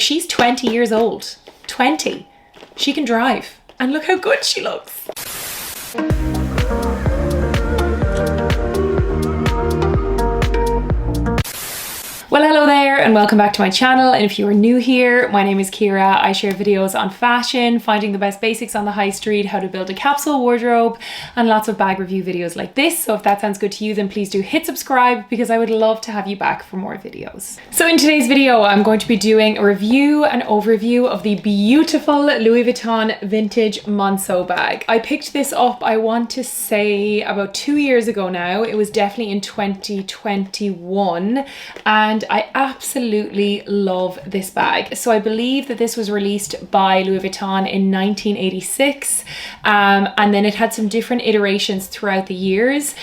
she's 20 years old. 20. She can drive. And look how good she looks. Well, hello there and welcome back to my channel. And if you are new here, my name is Ciara. I share videos on fashion, finding the best basics on the high street, how to build a capsule wardrobe, and lots of bag review videos like this. So if that sounds good to you, then please do hit subscribe because I would love to have you back for more videos. So in today's video, I'm going to be doing a review and overview of the beautiful Louis Vuitton Vintage Monceau bag. I picked this up, I want to say about 2 years ago now. It was definitely in 2021. And I absolutely love this bag. So I believe that this was released by Louis Vuitton in 1986, and then it had some different iterations throughout the years.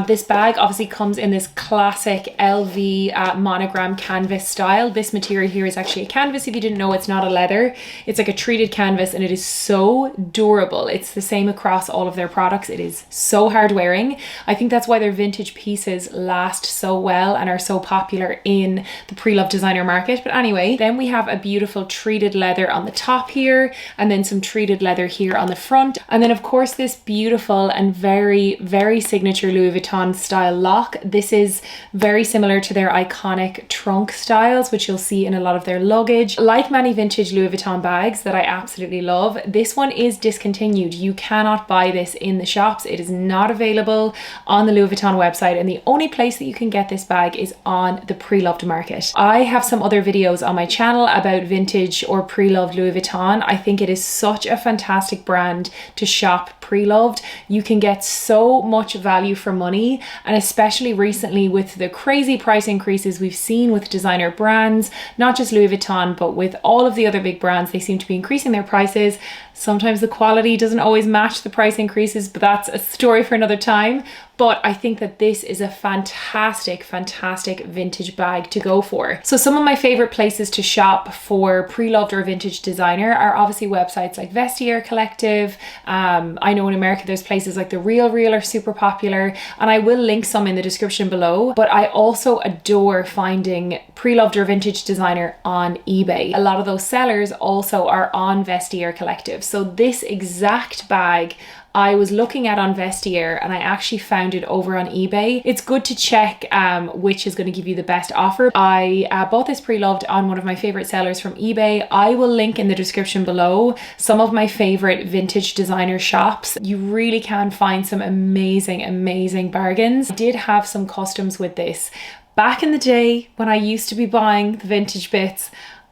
This bag obviously comes in this classic LV monogram canvas style. This material here is actually a canvas. If you didn't know, it's not a leather. It's like a treated canvas and it is so durable. It's the same across all of their products. It is so hard wearing. I think that's why their vintage pieces last so well and are so popular in the Preloved Designer market. But anyway, then we have a beautiful treated leather on the top here, and then some treated leather here on the front. And then of course this beautiful and very, very signature Louis Vuitton style lock. This is very similar to their iconic trunk styles, which you'll see in a lot of their luggage. Like many vintage Louis Vuitton bags that I absolutely love, this one is discontinued. You cannot buy this in the shops. It is not available on the Louis Vuitton website, and the only place that you can get this bag is on the Preloved market. I have some other videos on my channel about vintage or pre-loved Louis Vuitton. I think it is such a fantastic brand to shop pre-loved. You can get so much value for money, and especially recently with the crazy price increases we've seen with designer brands, not just Louis Vuitton, but with all of the other big brands, they seem to be increasing their prices. Sometimes the quality doesn't always match the price increases, but that's a story for another time. But I think that this is a fantastic, fantastic vintage bag to go for. So some of my favorite places to shop for pre-loved or vintage designer are obviously websites like Vestiaire Collective. I know in America there's places like The Real Real are super popular, and I will link some in the description below. But I also adore finding pre-loved or vintage designer on eBay. A lot of those sellers also are on Vestiaire Collective. So this exact bag I was looking at on Vestiaire, and I actually found it over on eBay. It's good to check which is going to give you the best offer. I bought this pre-loved on one of my favorite sellers from eBay. I will link in the description below some of my favorite vintage designer shops. You really can find some amazing, amazing bargains. I did have some customs with this. Back in the day when I used to be buying the vintage bits,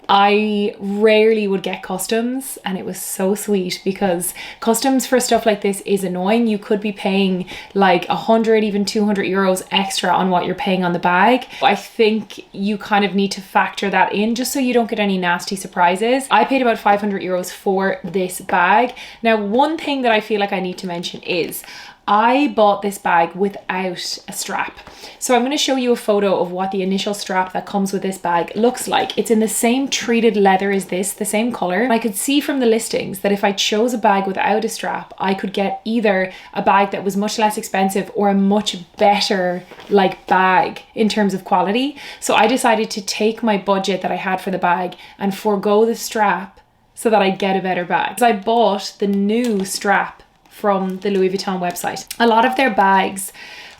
I rarely would get customs, and it was so sweet because customs for stuff like this is annoying. You could be paying like 100, even 200 euros extra on what you're paying on the bag. I think you kind of need to factor that in just so you don't get any nasty surprises. I paid about 500 euros for this bag. Now, one thing that I feel like I need to mention is I bought this bag without a strap. So I'm going to show you a photo of what the initial strap that comes with this bag looks like. It's in the same treated leather as this, the same color. I could see from the listings that if I chose a bag without a strap, I could get either a bag that was much less expensive or a much better like bag in terms of quality. So I decided to take my budget that I had for the bag and forego the strap so that I get a better bag. So I bought the new strap from the Louis Vuitton website. A lot of their bags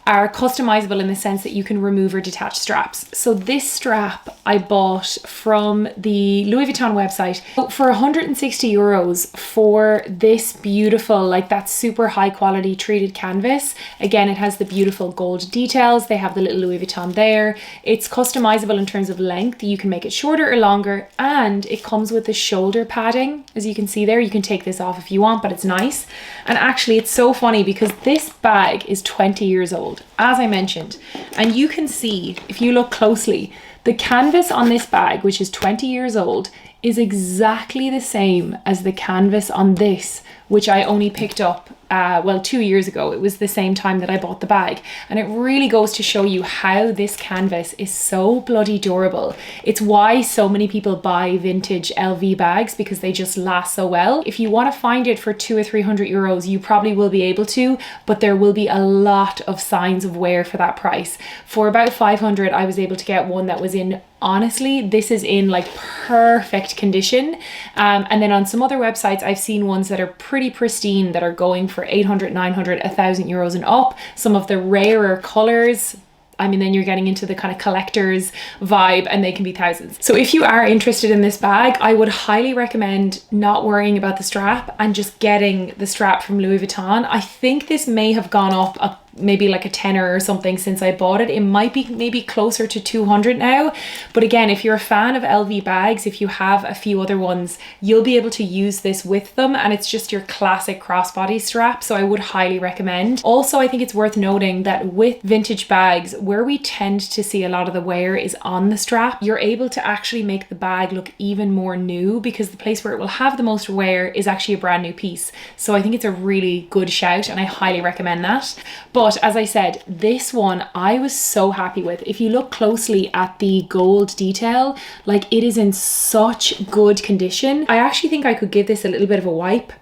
are customizable in the sense that you can remove or detach straps. So this strap I bought from the Louis Vuitton website for 160 euros for this beautiful, like that super high quality treated canvas. Again, it has the beautiful gold details. They have the little Louis Vuitton there. It's customizable in terms of length. You can make it shorter or longer, and it comes with the shoulder padding. As you can see there, you can take this off if you want, but it's nice. And actually it's so funny because this bag is 20 years old, as I mentioned, and you can see if you look closely, the canvas on this bag, which is 20 years old, is exactly the same as the canvas on this, which I only picked up, well, 2 years ago. It was the same time that I bought the bag. And it really goes to show you how this canvas is so bloody durable. It's why so many people buy vintage LV bags, because they just last so well. If you want to find it for 200 or 300 euros, you probably will be able to, but there will be a lot of signs of wear for that price. For about 500, I was able to get one that was in honestly, this is in like perfect condition. And then on some other websites, I've seen ones that are pretty pristine that are going for 800, 900, 1,000 euros and up. Some of the rarer colors, I mean, then you're getting into the kind of collector's vibe, and they can be thousands. So if you are interested in this bag, I would highly recommend not worrying about the strap and just getting the strap from Louis Vuitton. I think this may have gone up maybe like a tenner or something since I bought it. It might be maybe closer to 200 now. But again, if you're a fan of LV bags, if you have a few other ones, you'll be able to use this with them, and it's just your classic crossbody strap. So I would highly recommend. Also, I think it's worth noting that with vintage bags, where we tend to see a lot of the wear is on the strap, you're able to actually make the bag look even more new, because the place where it will have the most wear is actually a brand new piece. So I think it's a really good shout, and I highly recommend that. But as I said, this one I was so happy with. If you look closely at the gold detail, like, it is in such good condition. I actually think I could give this a little bit of a wipe,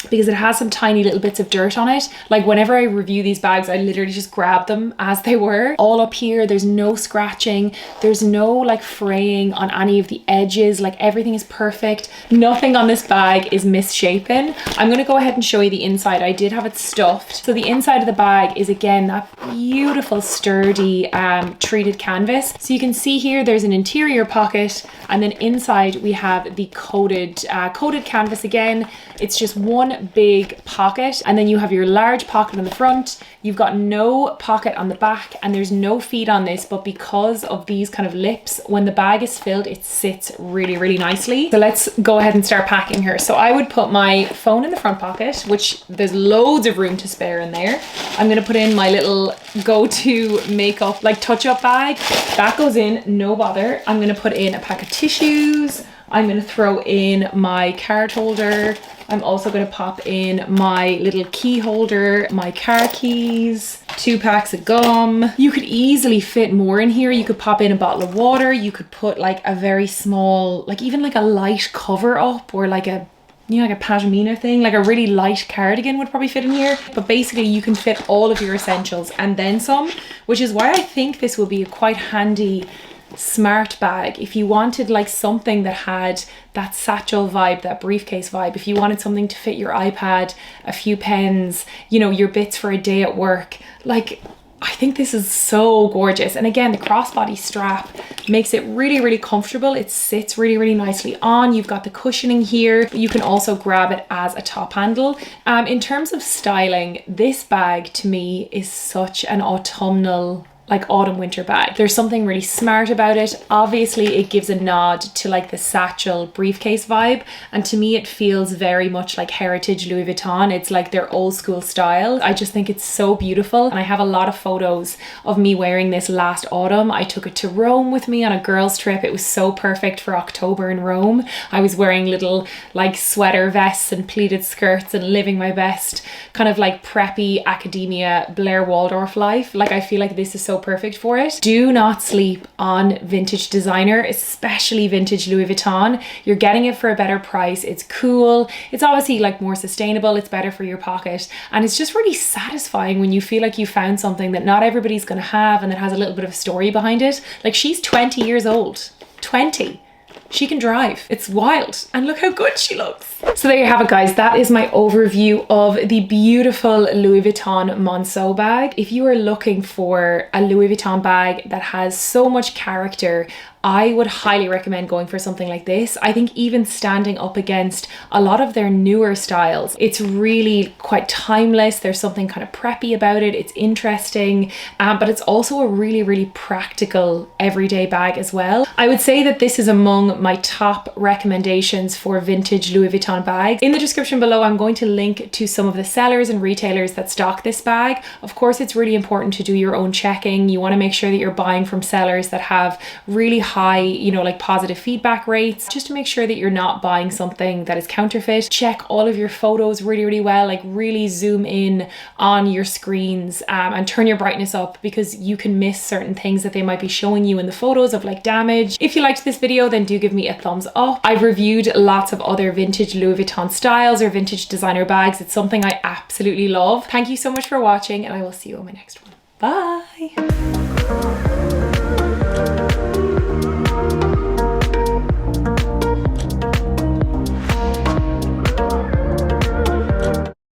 because it has some tiny little bits of dirt on it. Like, whenever I review these bags, I literally just grab them as they were. All up here, there's no scratching, there's no like fraying on any of the edges, like everything is perfect. Nothing on this bag is misshapen. I'm gonna go ahead and show you the inside. I did have it stuffed. So the inside of the bag is, again, that beautiful sturdy treated canvas. So you can see here there's an interior pocket, and then inside we have the coated canvas again. It's just one big pocket, and then you have your large pocket on the front. You've got no pocket on the back, and there's no feet on this, but because of these kind of lips, when the bag is filled, it sits really, really nicely. So let's go ahead and start packing here. So I would put my phone in the front pocket, which there's loads of room to spare in there. I'm gonna put in my little go-to makeup, like touch-up bag. That goes in, no bother. I'm gonna put in a pack of tissues. I'm gonna throw in my card holder. I'm also going to pop in my little key holder, my car keys, 2 packs of gum. You could easily fit more in here. You could pop in a bottle of water. You could put like a very small, like even like a light cover up, or like a, you know, like a pashmina thing, like a really light cardigan would probably fit in here. But basically you can fit all of your essentials and then some, which is why I think this will be a quite handy smart bag if you wanted like something that had that satchel vibe, that briefcase vibe. If you wanted something to fit your iPad, a few pens, you know, your bits for a day at work, like, I think this is so gorgeous. And again, the crossbody strap makes it really, really comfortable. It sits really, really nicely on. You've got the cushioning here. You can also grab it as a top handle. In terms of styling, this bag to me is such an autumnal, like autumn winter bag. There's something really smart about it. Obviously it gives a nod to like the satchel briefcase vibe, and to me it feels very much like heritage Louis Vuitton. It's like their old school style. I just think it's so beautiful, and I have a lot of photos of me wearing this last autumn. I took it to Rome with me on a girls trip. It was so perfect for October in Rome. I was wearing little like sweater vests and pleated skirts and living my best kind of like preppy academia Blair Waldorf life. Like, I feel like this is so perfect for it. Do not sleep on vintage designer, especially vintage Louis Vuitton. You're getting it for a better price. It's cool. It's obviously like more sustainable. It's better for your pocket. And it's just really satisfying when you feel like you found something that not everybody's going to have and that has a little bit of a story behind it. Like, she's 20 years old. 20. She can drive. It's wild. And look how good she looks. So there you have it, guys. That is my overview of the beautiful Louis Vuitton Monceau bag. If you are looking for a Louis Vuitton bag that has so much character, I would highly recommend going for something like this. I think even standing up against a lot of their newer styles, it's really quite timeless. There's something kind of preppy about it. It's interesting, but it's also a really, really practical everyday bag as well. I would say that this is among my top recommendations for vintage Louis Vuitton bags. In the description below, I'm going to link to some of the sellers and retailers that stock this bag. Of course, it's really important to do your own checking. You want to make sure that you're buying from sellers that have really high, you know, like positive feedback rates, just to make sure that you're not buying something that is counterfeit. Check all of your photos really, really well, like really zoom in on your screens and turn your brightness up, because you can miss certain things that they might be showing you in the photos of like damage. If you liked this video, then do give me a thumbs up. I've reviewed lots of other vintage Louis Vuitton styles or vintage designer bags. It's something I absolutely love. Thank you so much for watching, and I will see you on my next one. Bye.